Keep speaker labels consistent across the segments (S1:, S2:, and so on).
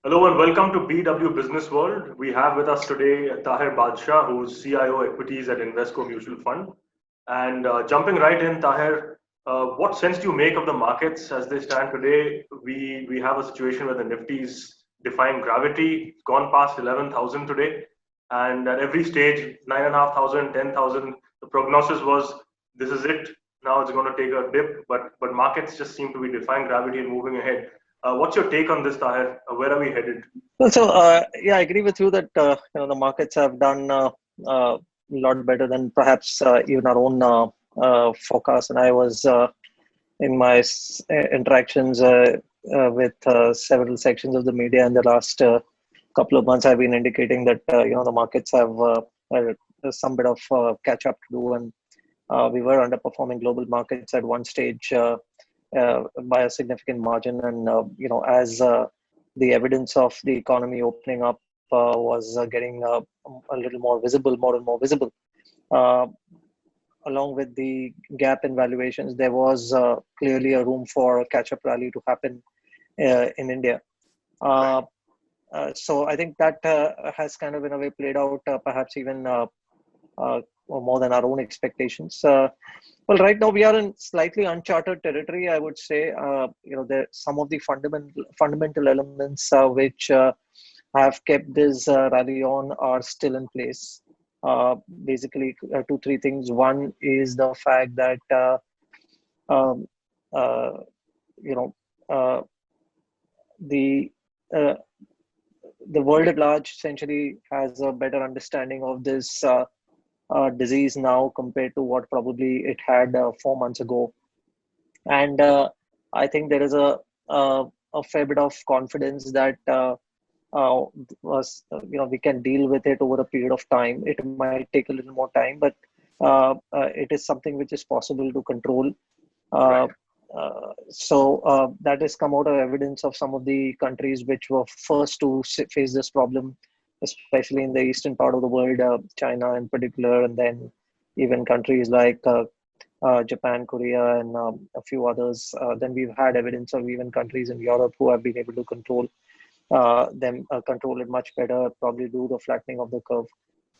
S1: Hello and welcome to BW Businessworld. We have with us today Taher Badshah, who's CIO Equities at Invesco Mutual Fund. And jumping right in, Taher, what sense do you make of the markets as they stand today? We have a situation where the Nifty's defying gravity, it's gone past 11,000 today, and at every stage, 9,500, 10,000. The prognosis was this is it. Now it's going to take a dip, but markets just seem to be defying gravity and moving ahead. What's your take on this, Taher? Where are we headed?
S2: Yeah, I agree with you that the markets have done a lot better than perhaps even our own forecast. And I was in my interactions with several sections of the media in the last couple of months. I've been indicating that the markets have some bit of catch up to do, and we were underperforming global markets at one stage by a significant margin. And as the evidence of the economy opening up was getting a little more visible, more and more visible. Uh, Along with the gap in valuations, there was clearly a room for a catch-up rally to happen in India. Uh, so I think that has kind of in a way played out, perhaps even more than our own expectations. Well, right now we are in slightly uncharted territory, I would say. There some of the fundamental elements which have kept this rally on are still in place. Basically, two, three things. One is the fact that um, uh, you know uh, the uh, the world at large essentially has a better understanding of this disease now compared to what probably it had 4 months ago. And I think there is a fair bit of confidence that we can deal with it over a period of time. It might take a little more time, but it is something which is possible to control.
S1: Right.
S2: Uh, so that has come out of evidence of some of the countries which were first to face this problem, especially in the eastern part of the world, China in particular, and then even countries like Japan, Korea, and a few others. Then we've had evidence of even countries in Europe who have been able to control it much better, probably do the flattening of the curve.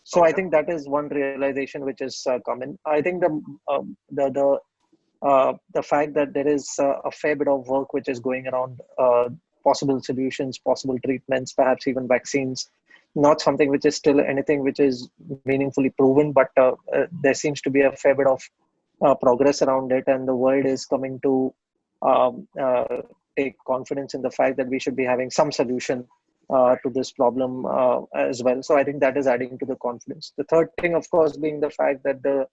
S2: So I
S1: Okay.
S2: think that is one realization which is common. I think the fact that there is a fair bit of work which is going around possible solutions, possible treatments, perhaps even vaccines. Not something which is still anything which is meaningfully proven, but there seems to be a fair bit of progress around it, and the world is coming to um, uh, take confidence in the fact that we should be having some solution
S1: Right.
S2: to this problem as well. So I think that is adding to the confidence. The third thing, of course, being the fact that the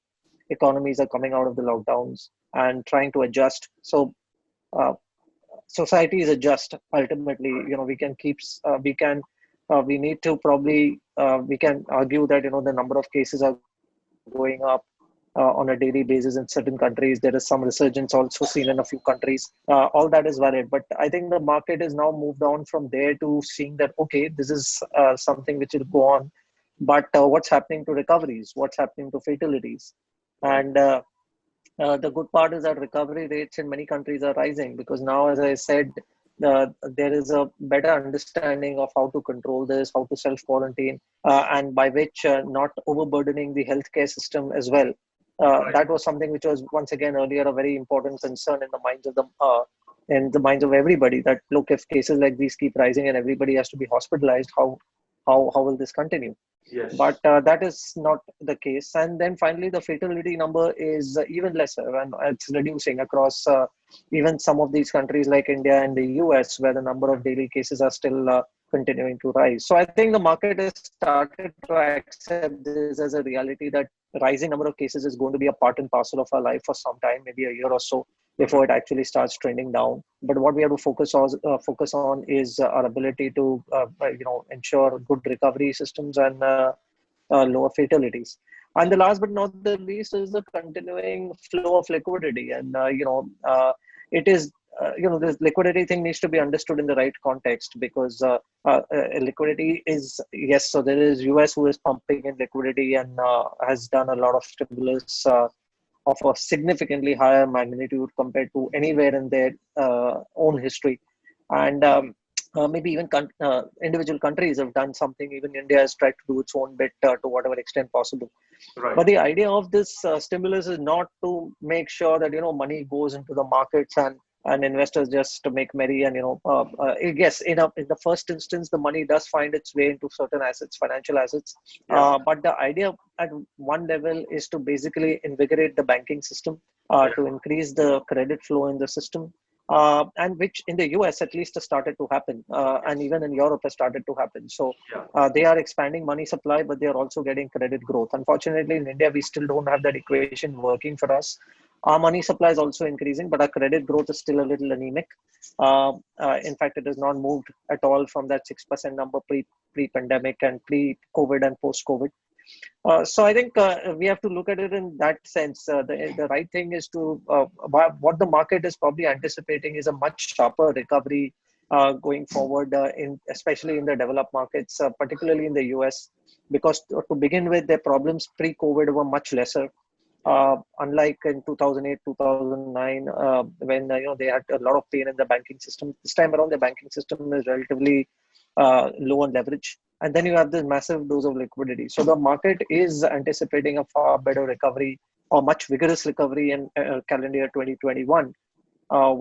S2: economies are coming out of the lockdowns and trying to adjust. So uh, societies adjust ultimately. We can we need to probably we can argue that the number of cases are going up on a daily basis in certain countries. There is some resurgence also seen in a few countries. All that is valid, but I think the market is now moved on from there to seeing that okay, this is something which will go on, but what's happening to recoveries, what's happening to fatalities.
S1: Right.
S2: And the good part is that recovery rates in many countries are rising because now, as I said, there is a better understanding of how to control this, how to self quarantine, and by which not overburdening the healthcare system as well.
S1: Right.
S2: That was something which was once again earlier a very important concern in the minds of everybody. That look, if cases like these keep rising and everybody has to be hospitalized, how will this continue? But
S1: Yes.
S2: that is not the case. And then finally, the fatality number is even lesser, and it's reducing across even some of these countries like India and the US, where the number of daily cases are still continuing to rise. So I think the market has started to accept this as a reality that rising number of cases is going to be a part and parcel of our life for some time, maybe a year or so, before it
S1: Hmm.
S2: actually starts trending down. But what we have to focus on is our ability to ensure good recovery systems and lower fatalities. And the last but not the least is the continuing flow of liquidity. And it is this liquidity thing needs to be understood in the right context, because liquidity is, yes, so there is US who is pumping in liquidity and has done a lot of stimulus of a significantly higher magnitude compared to anywhere in their own history. And maybe even individual countries have done something. Even India has tried to do its own bit to whatever extent possible.
S1: Right.
S2: But the idea of this stimulus is not to make sure that money goes into the markets and investors just to make merry. And yes, in the first instance, the money does find its way into certain assets, financial assets.
S1: Yeah.
S2: But the idea at one level is to basically invigorate the banking system,
S1: Yeah.
S2: to increase the credit flow in the system, and which in the US at least has started to happen, and even in Europe has started to happen. So
S1: Yeah.
S2: they are expanding money supply, but they are also getting credit growth. Unfortunately, in India, we still don't have that equation working for us. Our money supply is also increasing, but our credit growth is still a little anemic. In fact, it has not moved at all from that 6% number pre-pandemic and pre-COVID and post-COVID. So I think we have to look at it in that sense. The right thing is to what the market is probably anticipating is a much sharper recovery going forward, in especially in the developed markets, particularly in the US, because to begin with, their problems pre-COVID were much lesser. Unlike in 2008, 2009, when they had a lot of pain in the banking system. This time around, the banking system is relatively low on leverage. And then you have this massive dose of liquidity. So the market is anticipating a far better recovery or much vigorous recovery in calendar year 2021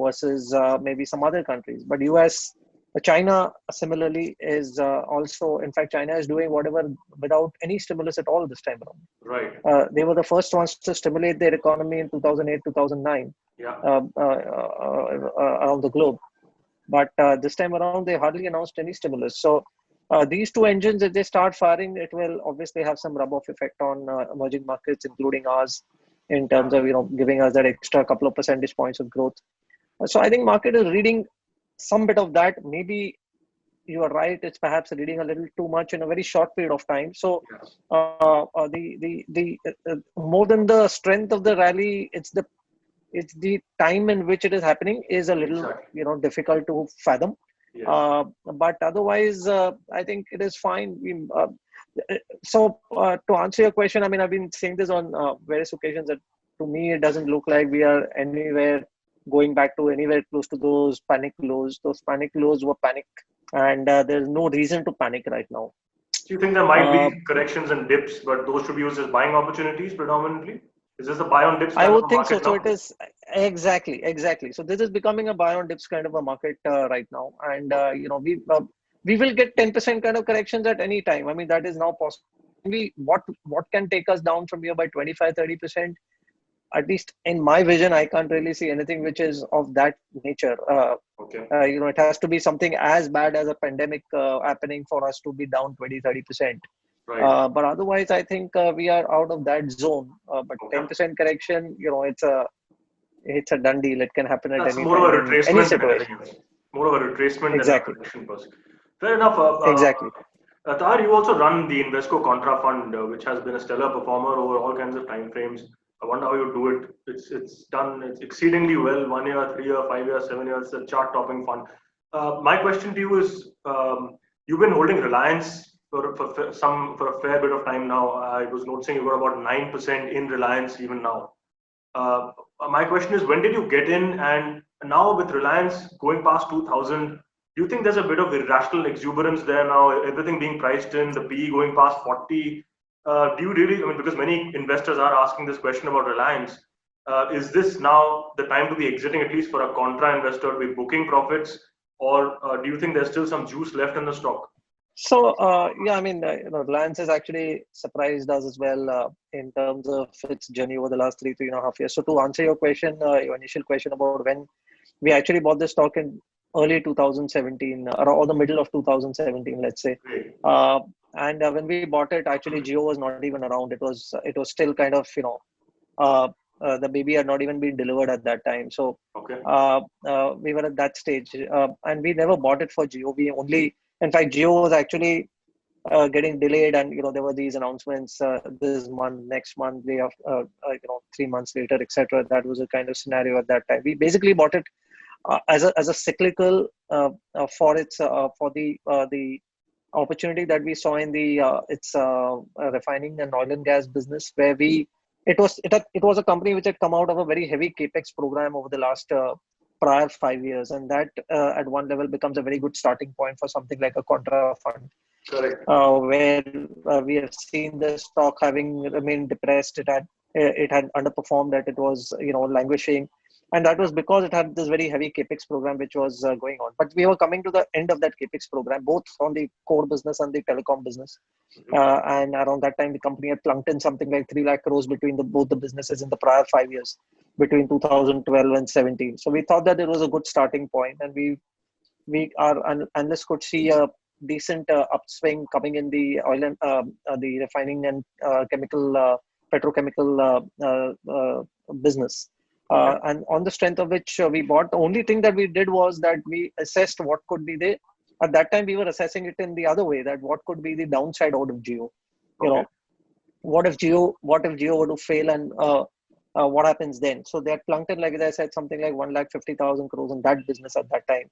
S2: versus maybe some other countries. But US, China similarly is also, in fact, China is doing whatever without any stimulus at all this time around.
S1: Right.
S2: They were the first ones to stimulate their economy in 2008, 2009
S1: Yeah.
S2: Around the globe. But this time around, they hardly announced any stimulus. So these two engines, if they start firing, it will obviously have some rub-off effect on emerging markets, including ours, in terms of giving us that extra couple of percentage points of growth. So I think market is reading some bit of that. Maybe you are right; it's perhaps reading a little too much in a very short period of time. So the more than the strength of the rally, it's the time in which it is happening is a little difficult to fathom.
S1: Yes.
S2: But otherwise, I think it is fine. To answer your question, I mean, I've been saying this on various occasions that to me, it doesn't look like we are anywhere going back to anywhere close to those panic lows. Those panic lows were panic, and there's no reason to panic right now.
S1: Do you think there might be corrections and dips, but those should be used as buying opportunities predominantly? Is this a buy on dips
S2: I
S1: kind of
S2: would
S1: a
S2: think so.
S1: market
S2: So
S1: now?
S2: it is exactly. So this is becoming a buy on dips kind of a market right now, and we will get 10% kind of corrections at any time. I mean, that is now possible. What can take us down from here by 25-30%? At least in my vision, I can't really see anything which is of that nature.
S1: Okay.
S2: It has to be something as bad as a pandemic happening for us to be down 20-30%.
S1: Right.
S2: But otherwise, I think we are out of that zone. But
S1: Okay.
S2: 10% correction, it's a done deal. It can happen at
S1: That's
S2: any
S1: more of
S2: time
S1: a
S2: in any
S1: retracement than
S2: situation.
S1: anything else. More of a retracement than a
S2: Exactly.
S1: correction per se. Fair enough.
S2: Exactly.
S1: Tahar, you also run the Invesco Contra Fund, which has been a stellar performer over all kinds of time frames. I wonder how you do it. It's done exceedingly well. 1 year, 3 year, 5 year, 7 years. It's a chart-topping fund. My question to you is, you've been holding Reliance for a fair bit of time now. I was noticing you got about 9% in Reliance even now. My question is, when did you get in? And now with Reliance going past 2000, do you think there's a bit of irrational exuberance there now? Everything being priced in, the PE going past 40. Do you really? I mean, because many investors are asking this question about Reliance. Is this now the time to be exiting, at least for a contra investor, to be booking profits, or do you think there's still some juice left in the stock?
S2: So I mean, Reliance has actually surprised us as well in terms of its journey over the last 3.5 years. So to answer your question, your initial question about when we actually bought the stock in early 2017 or the middle of 2017, let's say. And when we bought it, actually Jio was not even around. It was still kind of the baby had not even been delivered at that time. So
S1: okay.
S2: We were at that stage, and we never bought it for Jio. In fact, Jio was actually getting delayed, and there were these announcements this month, next month, 3 months later, etc. That was a kind of scenario at that time. We basically bought it as a cyclical for the opportunity that we saw in the its refining and oil and gas business, where it was a company which had come out of a very heavy capex program over the last prior 5 years, and that at one level becomes a very good starting point for something like a contra fund,
S1: Correct.
S2: where we have seen the stock having remained depressed. It had underperformed, that it was languishing, and that was because it had this very heavy capex program which was going on. But we were coming to the end of that capex program, both on the core business and the telecom business. And around that time, the company had plunked in something like 3 lakh crores between both the businesses in the prior 5 years, between 2012 and 17. So we thought that it was a good starting point, and our analysts could see a decent upswing coming in the oil and the refining and petrochemical business. And on the strength of which we bought, the only thing that we did was that we assessed what could be the, at that time we were assessing it in the other way, that what could be the downside out of Jio. What if Jio were to fail, and what happens then? So they had plunked in, like I said, something like 1,50,000 crores in that business at that time.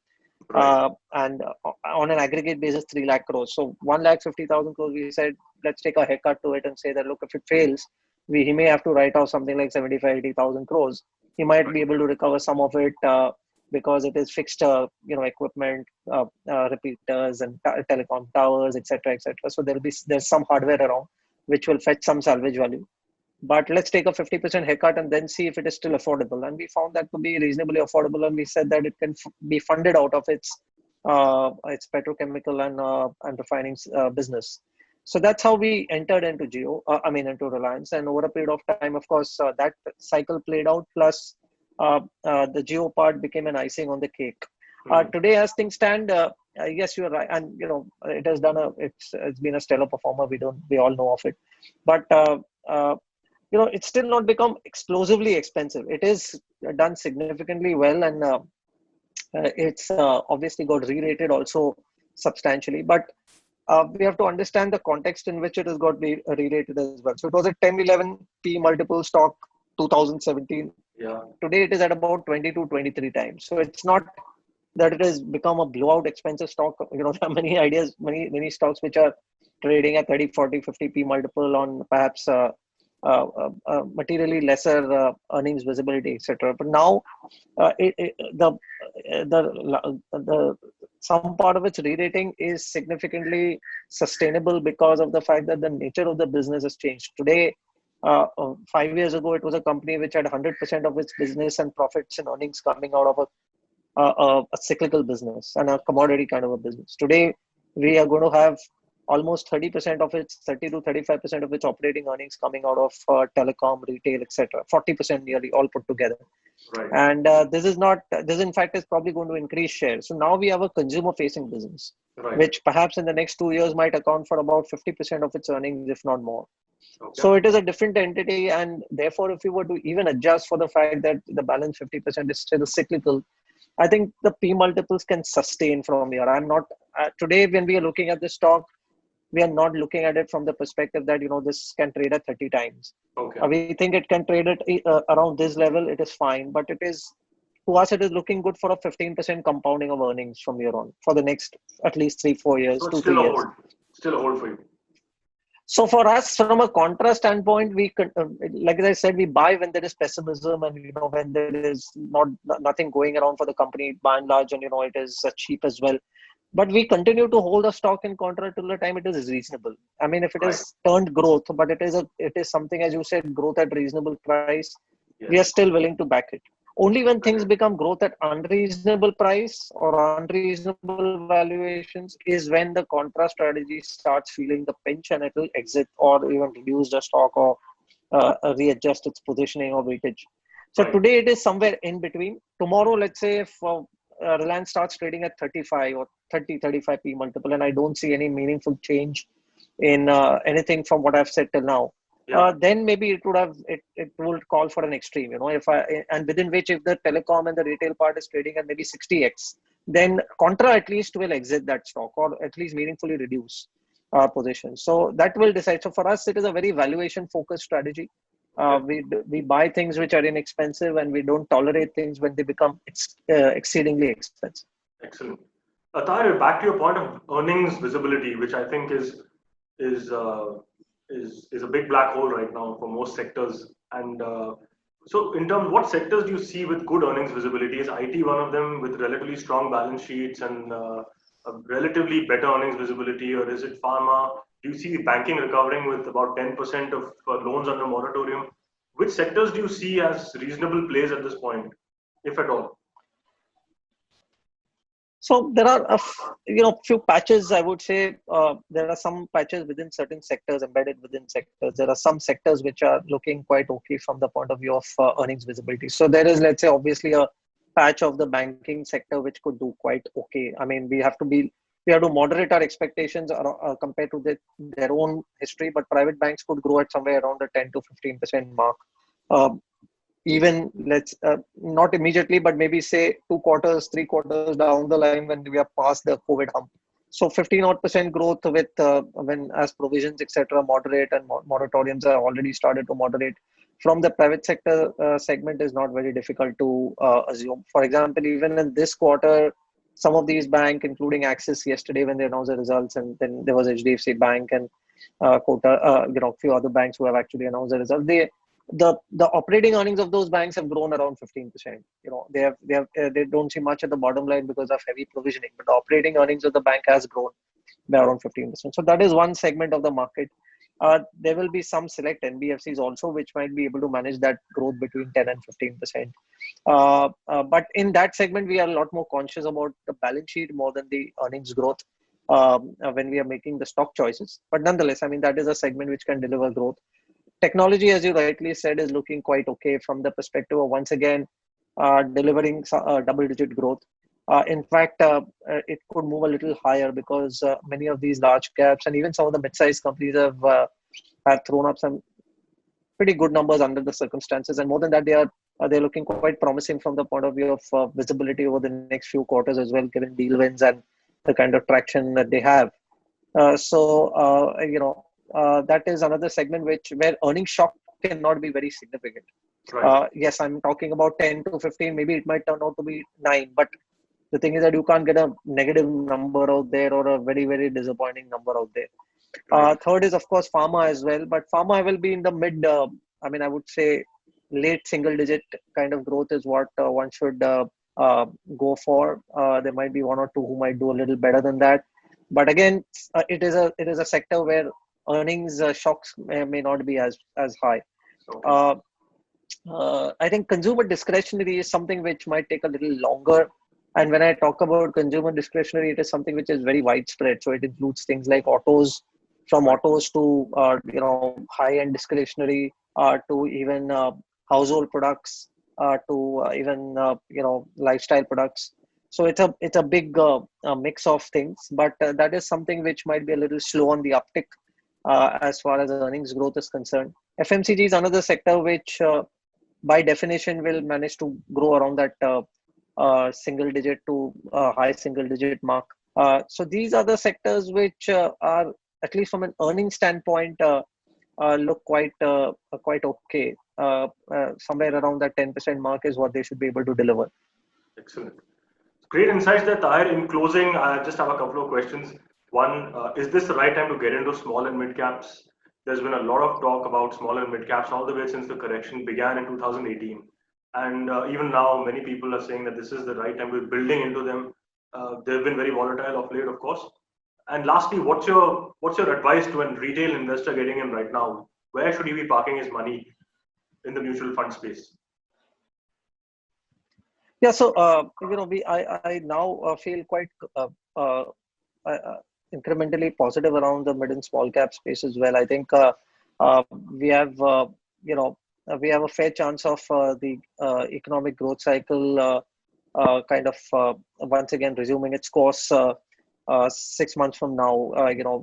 S2: And on an aggregate basis, 3 lakh crores. So 1,50,000 crores, we said, let's take a haircut to it and say that, look, if it fails, he may have to write off something like 75-80,000 crores. He might be able to recover some of it because it is fixed, equipment, repeaters and telecom towers, etc., etc. So there's some hardware around which will fetch some salvage value. But let's take a 50% haircut and then see if it is still affordable. And we found that to be reasonably affordable, and we said that it can be funded out of its petrochemical and refining business. So that's how we entered into into Reliance. And over a period of time, of course, that cycle played out. Plus, the Jio part became an icing on the cake. Today, as things stand, yes, you're right, and it has it's been a stellar performer. We all know of it, but it's still not become explosively expensive. It is done significantly well, and it's obviously got re-rated also substantially. But we have to understand the context in which it has got re-rated as well. So it was a 10-11 P multiple stock 2017.
S1: Yeah.
S2: Today it is at about 22, 23 times. So it's not that it has become a blowout expensive stock. There are many stocks which are trading at 30, 40, 50 P multiple on perhaps materially lesser earnings visibility, etc. But now some part of its re-rating is significantly sustainable because of the fact that the nature of the business has changed. Today, 5 years ago, it was a company which had 100% of its business and profits and earnings coming out of a cyclical business and a commodity kind of a business. Today, we are going to have almost 30 to 35% of its operating earnings coming out of telecom, retail, etc. 40% nearly, all put together.
S1: Right.
S2: And this in fact is probably going to increase share. So now we have a consumer facing business, which perhaps in the next 2 years might account for about 50% of its earnings, if not more. Okay. So it is a different entity, and therefore, if you were to even adjust for the fact that the balance 50% is still cyclical, I think the P multiples can sustain from here. I'm not today when we are looking at this stock, we are not looking at it from the perspective that this can trade at 30 times.
S1: Okay.
S2: We think it can trade at around this level. It is fine, but to us it is looking good for a 15% compounding of earnings from here on for the next at least 3-4 years.
S1: So it's still a hold. Still a hold for you.
S2: So for us, from a contra standpoint, we could, like I said, we buy when there is pessimism and when there is nothing going around for the company by and large, and it is cheap as well. But we continue to hold the stock in contra till the time it is reasonable. I mean, if it is turned growth, but it is something, as you said, growth at reasonable price, we are still willing to back it. Only when things become growth at unreasonable price or unreasonable valuations is when the contra strategy starts feeling the pinch and it will exit or even reduce the stock or readjust its positioning or weightage. So today it is somewhere in between. Tomorrow, let's say if Reliance starts trading at 35 or 35 P multiple, and I don't see any meaningful change in anything from what I've said till now. Then maybe it would call for an extreme, and within which if the telecom and the retail part is trading at maybe 60x, then contra at least will exit that stock or at least meaningfully reduce our position. So that will decide. So for us, it is a very valuation focused strategy. We buy things which are inexpensive, and we don't tolerate things when they become exceedingly expensive.
S1: Excellent. Taher, back to your point of earnings visibility, which I think is a big black hole right now for most sectors. And So, in terms, what sectors do you see with good earnings visibility? Is IT one of them with relatively strong balance sheets and a relatively better earnings visibility, or is it pharma? Do you see banking recovering with about 10% of loans under moratorium? Which sectors do you see as reasonable plays at this point, if at all?
S2: So there are few patches. I would say there are some patches within certain sectors, embedded within sectors. There are some sectors which are looking quite okay from the point of view of earnings visibility. So there is, let's say, obviously a patch of the banking sector which could do quite okay. I mean, we have to moderate our expectations compared to their own history, but private banks could grow at somewhere around the 10 to 15% mark. Um, Even let's not immediately, but maybe say 2 quarters, 3 quarters down the line when we are past the COVID hump. So 15 odd percent growth with when as provisions etc. moderate and moratoriums are already started to moderate from the private sector segment is not very difficult to assume. For example, even in this quarter, some of these bank, including Axis yesterday when they announced the results, and then there was HDFC Bank and Kota, a few other banks who have actually announced the results. The operating earnings of those banks have grown around 15%. They don't see much at the bottom line because of heavy provisioning, but the operating earnings of the bank has grown by around 15%. So that is one segment of the market. There will be some select NBFCs also which might be able to manage that growth between 10 and 15%. But in that segment, we are a lot more conscious about the balance sheet more than the earnings growth when we are making the stock choices. But nonetheless, I mean, that is a segment which can deliver growth. Technology, as you rightly said, is looking quite okay from the perspective of once again delivering double-digit growth. In fact, it could move a little higher because many of these large caps and even some of the mid-sized companies have thrown up some pretty good numbers under the circumstances. And more than that, they're looking quite promising from the point of view of visibility over the next few quarters as well, given deal wins and the kind of traction that they have. That is another segment where earnings shock cannot be very significant.
S1: Right.
S2: Yes, I'm talking about 10 to 15. Maybe it might turn out to be 9. But the thing is that you can't get a negative number out there or a very, very disappointing number out there.
S1: Right.
S2: Third is, of course, pharma as well. But pharma will be in the mid, I would say late single digit kind of growth is what one should go for. There might be one or two who might do a little better than that. But again, it is a sector where earnings shocks may not be as high.
S1: Okay.
S2: I think consumer discretionary is something which might take a little longer. And when I talk about consumer discretionary, it is something which is very widespread. So it includes things like autos, from autos to high-end discretionary, to even household products, to even lifestyle products. So it's a big mix of things, but that is something which might be a little slow on the uptick as far as earnings growth is concerned. FMCG is another sector which, by definition, will manage to grow around that single digit to high single digit mark. So these are the sectors which are, at least from an earnings standpoint, look quite okay. Somewhere around that 10% mark is what they should be able to deliver.
S1: Excellent. Great insights there, Taher. In closing, I just have a couple of questions. One, is this the right time to get into small and mid caps? There's been a lot of talk about small and mid caps all the way since the correction began in 2018. And even now, many people are saying that this is the right time. We're building into them. They've been very volatile of late, of course. And lastly, what's your advice to a retail investor getting in right now? Where should he be parking his money in the mutual fund space?
S2: Yeah, so I now feel quite incrementally positive around the mid and small cap space as well. I think we have we have a fair chance of the economic growth cycle kind of once again resuming its course 6 months from now.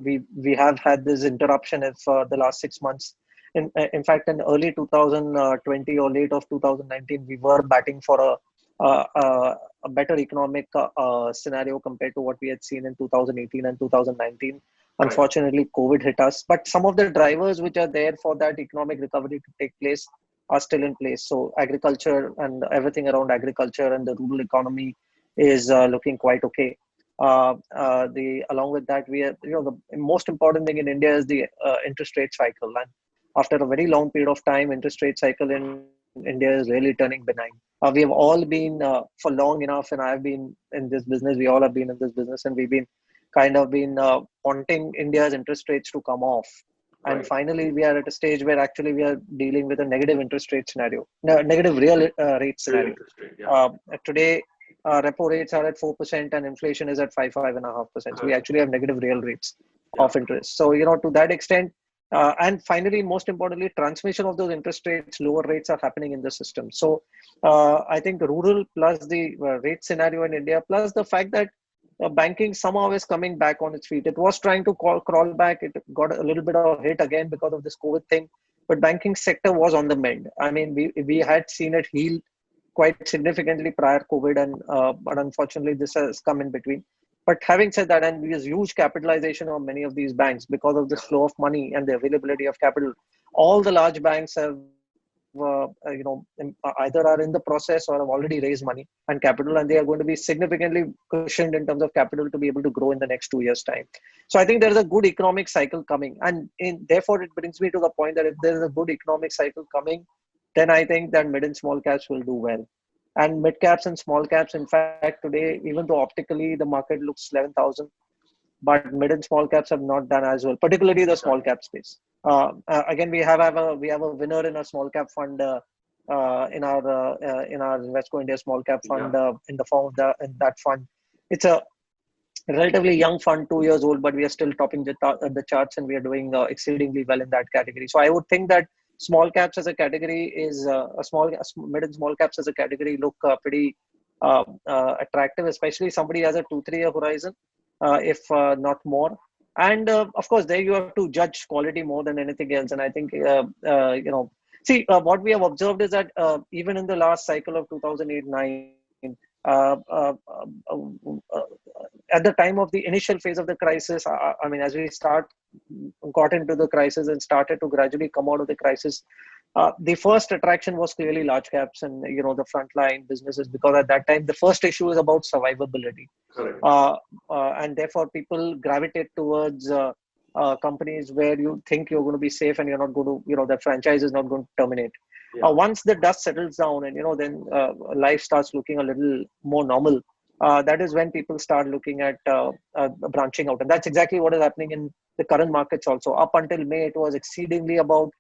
S2: We have had this interruption of the last 6 months. In fact, in early 2020 or late of 2019, we were batting for a better economic scenario compared to what we had seen in 2018 and 2019. Unfortunately, COVID hit us, but some of the drivers which are there for that economic recovery to take place are still in place. So agriculture and everything around agriculture and the rural economy is looking quite okay. Along with that, we have, the most important thing in India is the interest rate cycle. And after a very long period of time, interest rate cycle in India is really turning benign. We have all been for long enough, and I've been in this business. We all have been in this business, and we've been wanting India's interest rates to come off. And
S1: Right.
S2: finally, we are at a stage where actually we are dealing with a negative interest rate scenario, negative real rate
S1: Real
S2: scenario.
S1: interest rate. Yeah.
S2: Uh, Today, repo rates are at 4%, and inflation is at 5.5%. So we
S1: Correct.
S2: actually have negative real rates
S1: Yeah.
S2: of interest. So to that extent, and finally, most importantly, transmission of those interest rates, lower rates are happening in the system. So I think rural plus the rate scenario in India, plus the fact that banking somehow is coming back on its feet. It was trying to crawl back. It got a little bit of hit again because of this COVID thing, but banking sector was on the mend. I mean, we had seen it heal quite significantly prior COVID, and but unfortunately, this has come in between. But having said that, and there's huge capitalization of many of these banks because of this flow of money and the availability of capital. All the large banks have, either are in the process or have already raised money and capital, and they are going to be significantly cushioned in terms of capital to be able to grow in the next 2 years' time. So I think there is a good economic cycle coming, and therefore it brings me to the point that if there is a good economic cycle coming, then I think that mid and small caps will do well. And mid caps and small caps, in fact, today, even though optically the market looks 11,000, but mid and small caps have not done as well, particularly the small cap space. Again, we have a winner in a small cap fund in our Invesco India Small Cap
S1: Yeah.
S2: Fund in the form of in that fund. It's a relatively young fund, 2 years old, but we are still topping the charts, and we are doing exceedingly well in that category. So I would think that small caps as a category is mid and small caps as a category look pretty attractive, especially somebody has a 2-3 year horizon, if not more. And of course, there you have to judge quality more than anything else. And I think see, what we have observed is that even in the last cycle of 2008-9, uh, uh, uh, uh, at the time of the initial phase of the crisis, I mean, as we got into the crisis and started to gradually come out of the crisis, the first attraction was clearly large caps and the frontline businesses, because at that time the first issue is about survivability,
S1: Correct.
S2: and therefore people gravitate towards companies where you think you're going to be safe and you're not going to, that franchise is not going to terminate.
S1: Yeah.
S2: Once the dust settles down and then life starts looking a little more normal, that is when people start looking at branching out, and that's exactly what is happening in the current markets also. Up until May, it was exceedingly about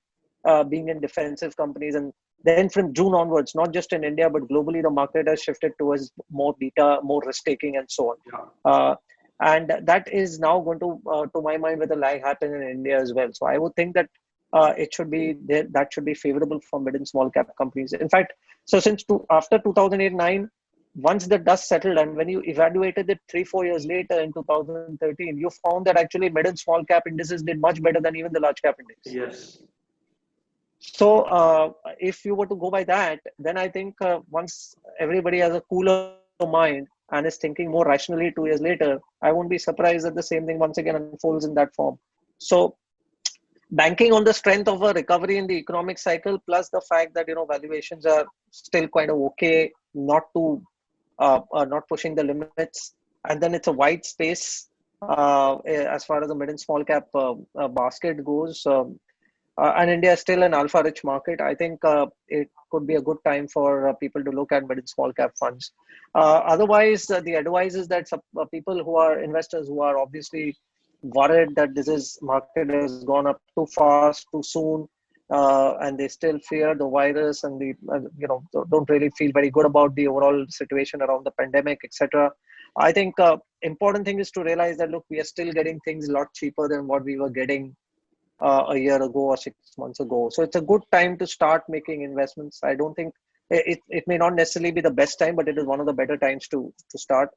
S2: being in defensive companies, and then from June onwards, not just in India but globally, the market has shifted towards more beta, more risk taking, and so on.
S1: Yeah.
S2: And that is now going to my mind, with a lag happen in India as well. So I would think that it should be there, that should be favorable for mid and small cap companies. In fact, so after 2008-9, once the dust settled, and when you evaluated it 3-4 years later in 2013, you found that actually mid and small cap indices did much better than even the large cap index.
S1: Yes.
S2: So if you were to go by that, then I think once everybody has a cooler mind and is thinking more rationally 2 years later, I won't be surprised that the same thing once again unfolds in that form. So banking on the strength of a recovery in the economic cycle, plus the fact that valuations are still quite okay, not pushing the limits, and then it's a wide space as far as the mid and small cap basket goes. And India is still an alpha rich market. I think it could be a good time for people to look at mid and small cap funds. Otherwise, the advice is that people who are investors who are obviously worried that this market has gone up too fast, too soon, and they still fear the virus, and don't really feel very good about the overall situation around the pandemic, etc. I think important thing is to realize that, look, we are still getting things a lot cheaper than what we were getting a year ago or 6 months ago. So it's a good time to start making investments. I don't think it may not necessarily be the best time, but it is one of the better times to start.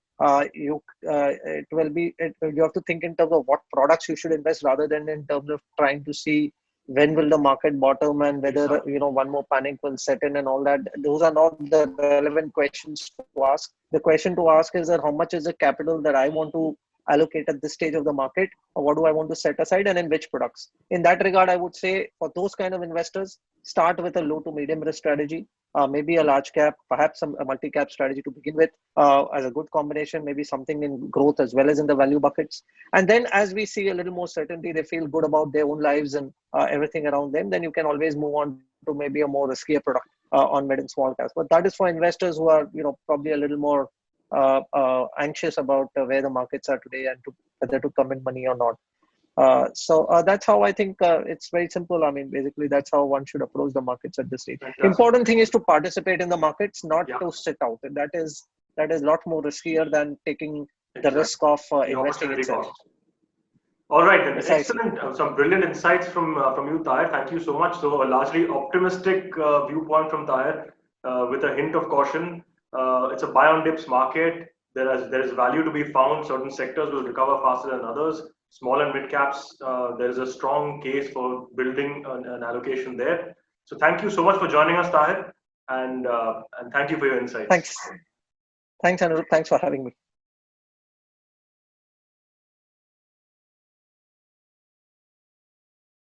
S2: You have to think in terms of what products you should invest, rather than in terms of trying to see when will the market bottom and whether one more panic will set in and all that. Those are not the relevant questions to ask. The question to ask is that how much is the capital that I want to allocate at this stage of the market, or what do I want to set aside, and in which products. In that regard, I would say for those kind of investors, start with a low to medium risk strategy, maybe a large cap, perhaps a multi-cap strategy to begin with, as a good combination, maybe something in growth as well as in the value buckets. And then as we see a little more certainty, they feel good about their own lives and everything around them, then you can always move on to maybe a more riskier product. on mid and small caps. But that is for investors who are, probably a little more anxious about where the markets are today and whether to come in money or not. So that's how I think it's very simple. I mean, basically, that's how one should approach the markets at this stage.
S1: Fantastic.
S2: Important thing is to participate in the markets, not
S1: Yeah.
S2: to sit out. That is a lot more riskier than taking
S1: Exactly.
S2: the risk of
S1: The
S2: investing
S1: opportunity
S2: itself.
S1: cost. All right, then.
S2: Precisely.
S1: Excellent. Some brilliant insights from you, Taher. Thank you so much. So a largely optimistic viewpoint from Taher, with a hint of caution. It's a buy on dips market. There is value to be found. Certain sectors will recover faster than others. Small and mid caps, there is a strong case for building an allocation there. So thank you so much for joining us, Taher, and thank you for your insights.
S2: Thanks, Anirudh. Thanks for having me.